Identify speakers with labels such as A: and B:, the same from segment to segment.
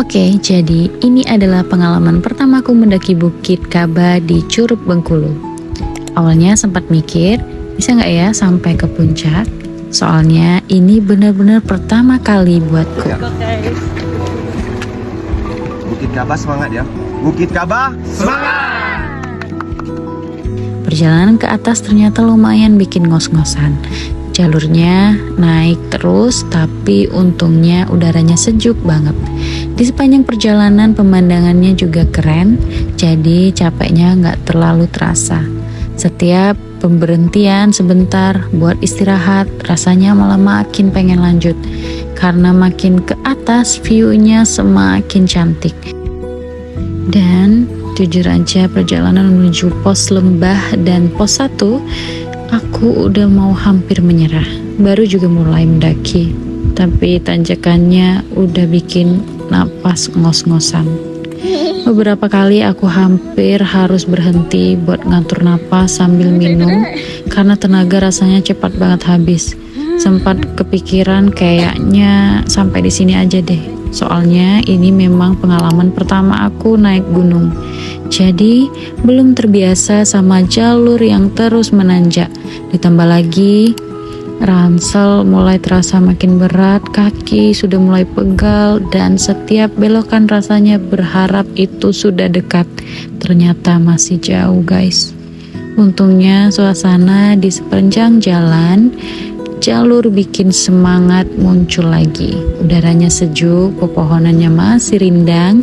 A: Oke, jadi ini adalah pengalaman pertamaku mendaki Bukit Kaba di Curug Bengkulu. Awalnya sempat mikir, bisa nggak ya sampai ke puncak? Soalnya ini benar-benar pertama kali buatku.
B: Bukit Kaba semangat ya. Bukit Kaba semangat.
A: Perjalanan ke atas ternyata lumayan bikin ngos-ngosan. Jalurnya naik terus, tapi untungnya udaranya sejuk banget. Di sepanjang perjalanan pemandangannya juga keren, jadi capeknya nggak terlalu terasa. Setiap pemberhentian sebentar buat istirahat, rasanya malah makin pengen lanjut. Karena makin ke atas view-nya semakin cantik. Dan jujur aja perjalanan menuju pos lembah dan pos 1, aku udah mau hampir menyerah. Baru juga mulai mendaki, tapi tanjakannya udah bikin napas ngos-ngosan. Beberapa kali aku hampir harus berhenti buat ngatur napas sambil minum karena tenaga rasanya cepat banget habis. Sempat kepikiran kayaknya sampai di sini aja deh. Soalnya ini memang pengalaman pertama aku naik gunung. Jadi belum terbiasa sama jalur yang terus menanjak. Ditambah lagi ransel mulai terasa makin berat, kaki sudah mulai pegal, dan setiap belokan rasanya berharap itu sudah dekat. Ternyata masih jauh guys. Untungnya suasana di sepanjang jalan jalur bikin semangat muncul lagi. Udaranya sejuk, pepohonannya masih rindang,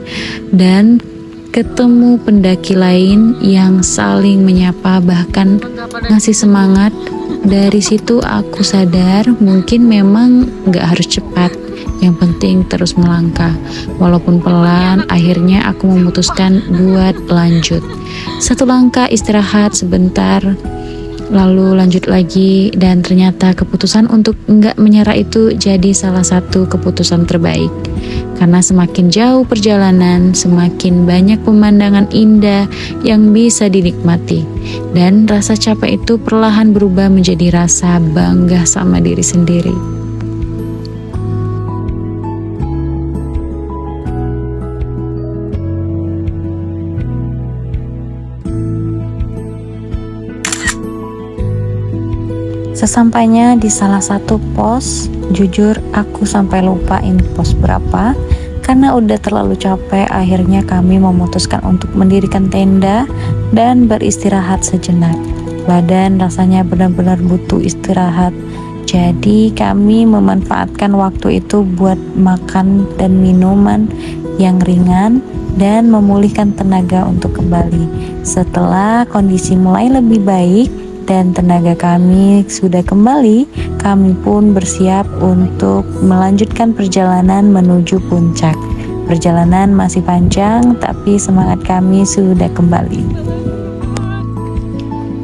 A: dan ketemu pendaki lain yang saling menyapa bahkan ngasih semangat. Dari situ aku sadar mungkin memang gak harus cepat, yang penting terus melangkah. Walaupun pelan, akhirnya aku memutuskan buat lanjut. Satu langkah istirahat sebentar, lalu lanjut lagi, dan ternyata keputusan untuk enggak menyerah itu jadi salah satu keputusan terbaik. Karena semakin jauh perjalanan, semakin banyak pemandangan indah yang bisa dinikmati. Dan rasa capek itu perlahan berubah menjadi rasa bangga sama diri sendiri. Sesampainya di salah satu pos, jujur aku sampai lupa ini pos berapa. Karena udah terlalu capek, akhirnya kami memutuskan untuk mendirikan tenda dan beristirahat sejenak. Badan rasanya benar-benar butuh istirahat. Jadi kami memanfaatkan waktu itu buat makan dan minuman yang ringan dan memulihkan tenaga untuk kembali. Setelah kondisi mulai lebih baik dan tenaga kami sudah kembali, kami pun bersiap untuk melanjutkan perjalanan menuju puncak. Perjalanan masih panjang, tapi semangat kami sudah kembali.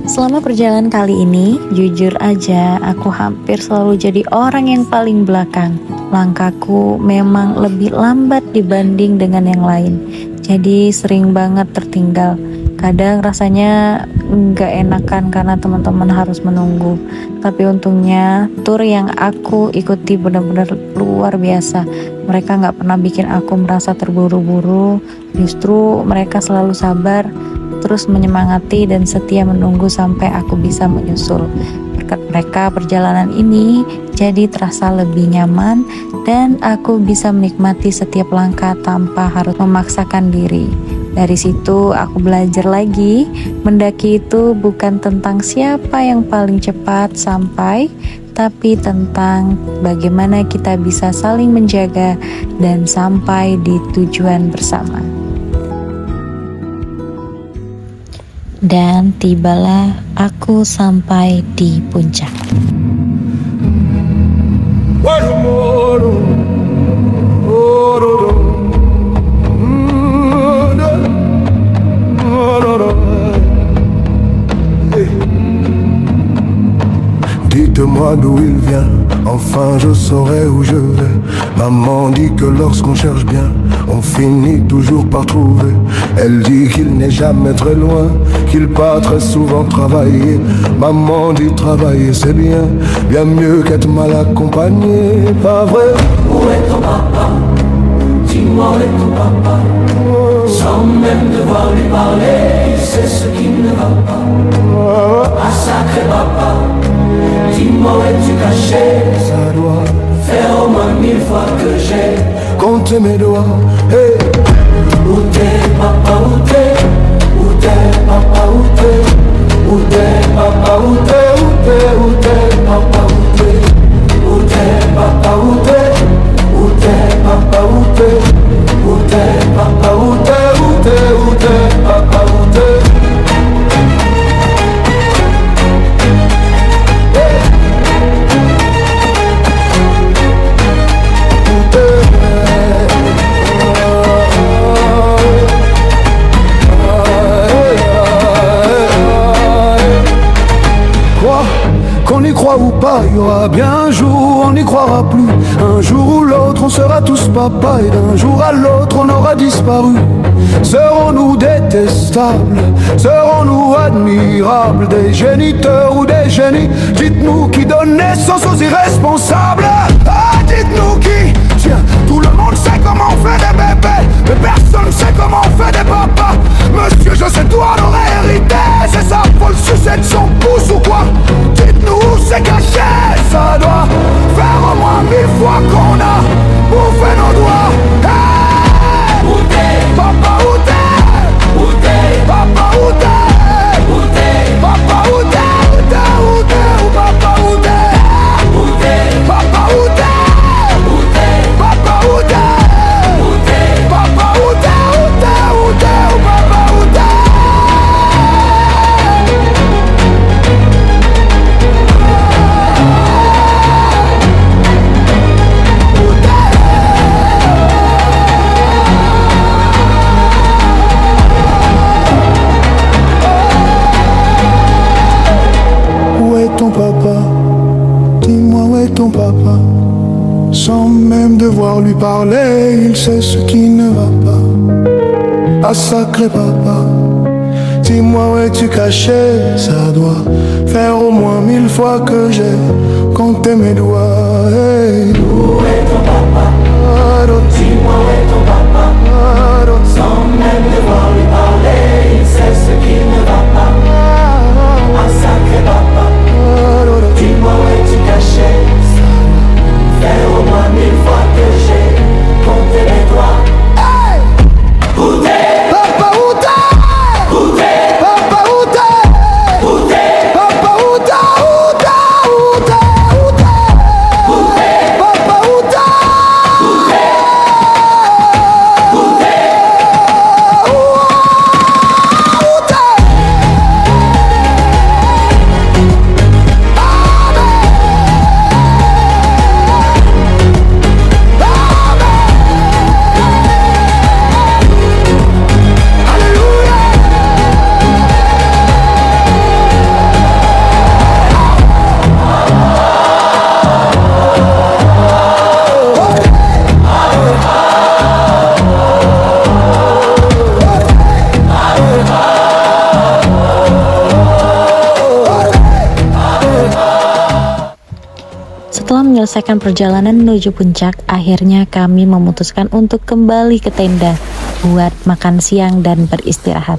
A: Selama perjalanan kali ini, jujur aja aku hampir selalu jadi orang yang paling belakang. Langkahku memang lebih lambat dibanding dengan yang lain, jadi sering banget tertinggal. Kadang rasanya nggak enakan karena teman-teman harus menunggu. Tapi untungnya tour yang aku ikuti benar-benar luar biasa. Mereka nggak pernah bikin aku merasa terburu-buru. Justru mereka selalu sabar, terus menyemangati dan setia menunggu sampai aku bisa menyusul. Berkat mereka perjalanan ini jadi terasa lebih nyaman dan aku bisa menikmati setiap langkah tanpa harus memaksakan diri. Dari situ aku belajar lagi, mendaki itu bukan tentang siapa yang paling cepat sampai, tapi tentang bagaimana kita bisa saling menjaga dan sampai di tujuan bersama. Dan tibalah aku sampai di puncak.
C: Dites-moi d'où il vient, enfin je saurai où je vais. Maman dit que lorsqu'on cherche bien, on finit toujours par trouver. Elle dit qu'il n'est jamais très loin, qu'il part très souvent travailler. Maman dit travailler c'est bien, bien mieux qu'être mal accompagné, pas vrai?
D: Où est ton papa? Dis-moi Dis-moi où est ton papa, sans même devoir lui parler, c'est ce qui ne va pas. Ah sacré papa, dis-moi où es-tu caché,
C: Ça doit
D: faire au moins 1000 fois que j'ai
C: compter mes doigts. Hey.
D: Où t'es papa, où t'es? Où t'es papa, où t'es? Où t'es papa, où t'es? Où t'es, où t'es papa, où t'es? Où t'es papa, où t'es? Où t'es papa, où t'es? Où t'es papa, où t'es? Où t'es, où t'es papa, où t'es?
C: Qu'on y croit ou pas, il y aura bien un jour, on n'y croira plus. Un jour ou l'autre, on sera tous papa, et d'un jour à l'autre, on aura disparu. Serons-nous détestables? Serons-nous admirables? Des géniteurs ou des génies? Dites-nous qui donne naissance aux irresponsables. Ah, dites-nous qui? Tiens, tout le monde sait comment on fait des bébés, mais personne sait comment on fait des papas. Monsieur, je sais tout en aurait hérité. C'est ça, faut le sucer de son pouce ou quoi? Dites-nous où c'est caché. Ça doit faire au moins 1000 fois qu'on a bouffé nos doigts. Hey!
D: Où t'es
C: Papa, où t'es?
D: Où t'es
C: Papa, où t'es?
D: Où t'es
C: Papa, où t'es? Où t'es? Où t'es? Où papa, où t'es?
D: Où t'es
C: Papa, où t'es?
D: Où t'es
C: Papa, où t'es?
D: Où t'es
C: Papa, où t'es? Où t'es? Où t'es? Où papa, où t'es? Où est ton papa? Dis-moi où est ton papa? Sans même devoir lui parler, il sait ce qui ne va pas. Ah sacré papa, dis-moi où es-tu caché? Ça doit faire au moins 1000 fois que j'ai compté mes doigts. Hey.
D: Où est ton papa? Dis-moi où est ton papa? Sans même devoir lui parler, il sait ce qui ne va pas. Ah sacré papa, dis-moi où es-tu caché? Faire au moins 1000 fois que j'ai compté mes doigts. Où t'es
C: Papa, où t'es?
D: Où t'es
C: Papa, où t'es?
D: Où t'es
C: Papa, où t'es? Où t'es? Où t'es? Où t'es?
D: Où t'es
C: Papa, où t'es?
A: Setelah menyelesaikan perjalanan menuju puncak, akhirnya kami memutuskan untuk kembali ke tenda buat makan siang dan beristirahat.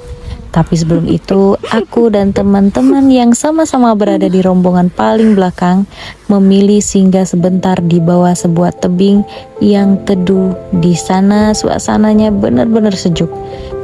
A: Tapi sebelum itu, aku dan teman-teman yang sama-sama berada di rombongan paling belakang memilih singgah sebentar di bawah sebuah tebing yang teduh. Di sana suasananya benar-benar sejuk.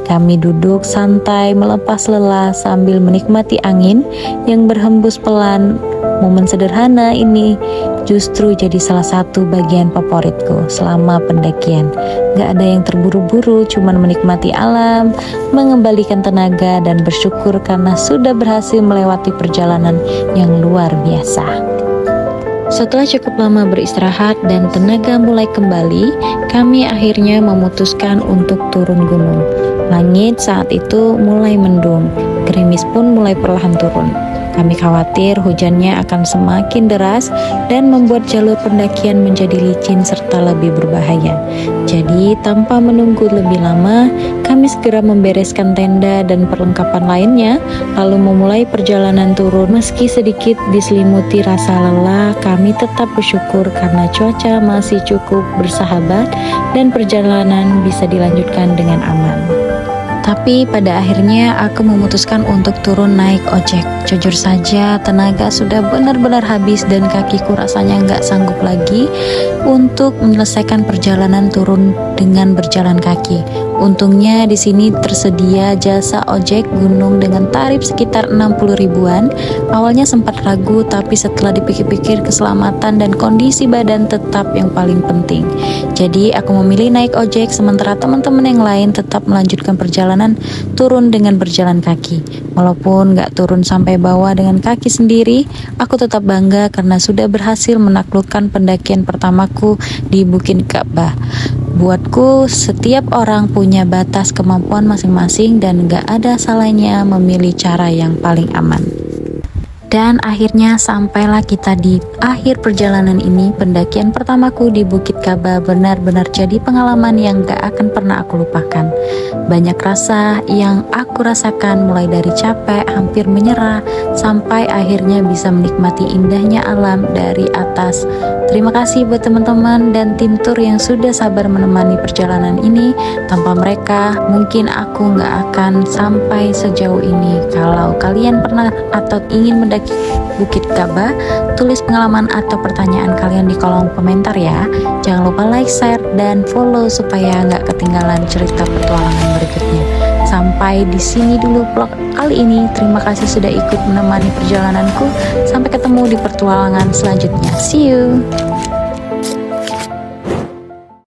A: Kami duduk santai melepas lelah sambil menikmati angin yang berhembus pelan. Momen sederhana ini justru jadi salah satu bagian favoritku selama pendakian. Gak ada yang terburu-buru, cuman menikmati alam, mengembalikan tenaga dan bersyukur karena sudah berhasil melewati perjalanan yang luar biasa. Setelah cukup lama beristirahat dan tenaga mulai kembali, kami akhirnya memutuskan untuk turun gunung. Langit saat itu mulai mendung, gerimis pun mulai perlahan turun. Kami khawatir hujannya akan semakin deras dan membuat jalur pendakian menjadi licin serta lebih berbahaya. Jadi tanpa menunggu lebih lama, kami segera membereskan tenda dan perlengkapan lainnya, lalu memulai perjalanan turun. Meski sedikit diselimuti rasa lelah, kami tetap bersyukur karena cuaca masih cukup bersahabat dan perjalanan bisa dilanjutkan dengan aman. Tapi pada akhirnya aku memutuskan untuk turun naik ojek. Jujur saja tenaga sudah benar-benar habis dan kakiku rasanya nggak sanggup lagi untuk menyelesaikan perjalanan turun dengan berjalan kaki. Untungnya di sini tersedia jasa ojek gunung dengan tarif sekitar 60 ribuan. Awalnya sempat ragu, tapi setelah dipikir-pikir keselamatan dan kondisi badan tetap yang paling penting. Jadi aku memilih naik ojek sementara teman-teman yang lain tetap melanjutkan perjalanan turun dengan berjalan kaki. Walaupun gak turun sampai bawah dengan kaki sendiri, aku tetap bangga karena sudah berhasil menaklukkan pendakian pertamaku di Bukit Ka'bah. Buatku, setiap orang punya batas kemampuan masing-masing dan gak ada salahnya memilih cara yang paling aman. Dan akhirnya sampailah kita di akhir perjalanan ini. Pendakian pertamaku di Bukit Ka'bah benar-benar jadi pengalaman yang gak akan pernah aku lupakan. Banyak rasa yang aku rasakan, mulai dari capek, hampir menyerah, sampai akhirnya bisa menikmati indahnya alam dari atas. Terima kasih buat teman-teman dan tim tour yang sudah sabar menemani perjalanan ini. Tanpa mereka, mungkin aku gak akan sampai sejauh ini. Kalau kalian pernah atau ingin mendaki Bukit Ka'bah, tulis pengalaman atau pertanyaan kalian di kolom komentar ya. Jangan lupa like, share, dan follow supaya nggak ketinggalan cerita petualangan berikutnya. Sampai di sini dulu vlog kali ini. Terima kasih sudah ikut menemani perjalananku. Sampai ketemu di petualangan selanjutnya. See you.